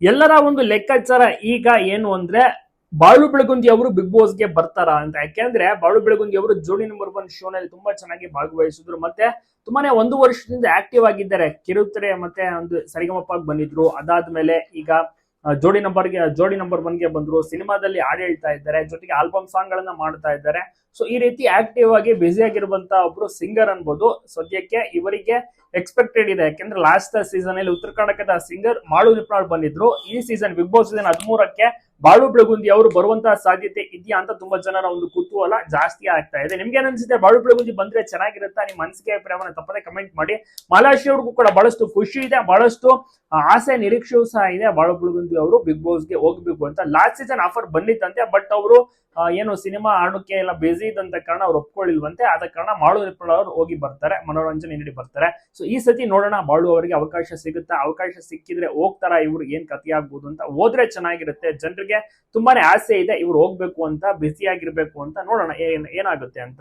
ಎಲ್ಲರ ಒಂದು ಲೆಕ್ಕಾಚಾರ ಈಗ ಏನು ಅಂದ್ರೆ ಬಾಳು ಬೆಳಗುಂದಿ ಅವರು ಬಿಗ್ ಬಾಸ್ ಗೆ ಬರ್ತಾರ ಅಂತ. ಯಾಕೆಂದ್ರೆ ಬಾಳು ಬೆಳಗುಂದಿ ಅವರು ಜೋಡಿ ನಂಬರ್ 1 ಶೋ ನಲ್ಲಿ ತುಂಬಾ ಚೆನ್ನಾಗಿ ಭಾಗವಹಿಸಿದ್ರು. ಮತ್ತೆ ತುಂಬಾನೇ ಒಂದು ವರ್ಷದಿಂದ ಆಕ್ಟಿವ್ ಆಗಿದ್ದಾರೆ. ಕಿರುತೆರೆ ಮತ್ತೆ ಒಂದು ಸರಿಗಮಪ್ಪ ಬಂದಿದ್ರು. ಅದಾದ್ಮೇಲೆ ಈಗ ಜೋಡಿ ನಂಬರ್ 1 ಗೆ ಬಂದ್ರು. ಸಿನಿಮಾದಲ್ಲಿ ಹಾಡು ಹೇಳ್ತಾ ಇದ್ದಾರೆ, ಜೊತೆಗೆ ಆಲ್ಬಮ್ ಸಾಂಗ್ ಗಳನ್ನ ಮಾಡ್ತಾ ಇದ್ದಾರೆ. ಸೊ ಈ ರೀತಿ ಆಕ್ಟಿವ್ ಆಗಿ ಬ್ಯುಸಿ ಆಗಿರುವಂತ ಒಬ್ರು ಸಿಂಗರ್ ಅನ್ಬೋದು. ಸದ್ಯಕ್ಕೆ ಇವರಿಗೆ ಎಕ್ಸ್ಪೆಕ್ಟೆಡ್ ಇದೆ. ಯಾಕೆಂದ್ರೆ ಲಾಸ್ಟ್ ಸೀಸನ್ ಅಲ್ಲಿ ಉತ್ತರ ಕರ್ನಾಟಕದ ಸಿಂಗರ್ ಮಾಳು ನಿಪ್ನಾಳ್ ಬಂದಿದ್ರು. ಈ ಸೀಸನ್ ಬಿಗ್ ಬಾಸ್ ಸೀಸನ್ 13ಕ್ಕೆ ಬಾಳು ಬೆಳಗುಂದಿ ಅವರು ಬರುವಂತಹ ಸಾಧ್ಯತೆ ಇದೆಯಾ ಅಂತ ತುಂಬಾ ಜನರ ಒಂದು ಕುತೂಹಲ ಜಾಸ್ತಿ ಆಗ್ತಾ ಇದೆ. ನಿಮ್ಗೆ ಅನ್ಸುತ್ತೆ ಬಾಳು ಬೆಳಗುಂದಿ ಬಂದ್ರೆ ಚೆನ್ನಾಗಿರುತ್ತಾ? ನಿಮ್ಮ ಅನಿಸಿಕೆ ಅಭಿಪ್ರಾಯವನ್ನ ತಪ್ಪದೆ ಕಮೆಂಟ್ ಮಾಡಿ. ಮಾಲಾಶ್ರೀ ಅವ್ರಿಗೂ ಕೂಡ ಬಹಳಷ್ಟು ಖುಷಿ ಇದೆ, ಬಹಳಷ್ಟು ಆಸೆ ನಿರೀಕ್ಷೆಯೂ ಸಹ ಇದೆ. ಬಾಳು ಬೆಳಗುಂದಿ ಅವರು ಬಿಗ್ ಬಾಸ್ ಗೆ ಹೋಗ್ಬೇಕು ಅಂತ. ಲಾಸ್ಟ್ ಸೀಸನ್ ಆಫರ್ ಬಂದಿತ್ತಂತೆ, ಬಟ್ ಅವರು ಏನು ಸಿನಿಮಾ ಆಡೋಕೆ ಎಲ್ಲ ಬಿಸಿ ಇದ್ದಂತ ಕಾರಣ ಅವ್ರು ಒಪ್ಕೊಳ್ಳಿಲ್ವಂತೆ. ಆದ ಕಾರಣ ಮಾಳು ನಿಪ್ನಾಳ್ ಅವರು ಹೋಗಿ ಬರ್ತಾರೆ, ಮನೋರಂಜನೆ ನೀಡಿ ಬರ್ತಾರೆ. ಸೊ ಈ ಸತಿ ನೋಡೋಣ ಬಾಳು ಅವರಿಗೆ ಅವಕಾಶ ಸಿಗುತ್ತಾ, ಅವಕಾಶ ಸಿಕ್ಕಿದ್ರೆ ಹೋಗ್ತಾರ, ಇವ್ರು ಏನ್ ಕಥೆ ಆಗ್ಬೋದು ಅಂತ. ಹೋದ್ರೆ ಚೆನ್ನಾಗಿರುತ್ತೆ, ಜನರಿಗೆ ತುಂಬಾನೇ ಆಸೆ ಇದೆ ಇವ್ರು ಹೋಗ್ಬೇಕು ಅಂತ, ಬಿಸಿ ಆಗಿರ್ಬೇಕು ಅಂತ. ನೋಡೋಣ ಏನಾಗುತ್ತೆ ಅಂತ.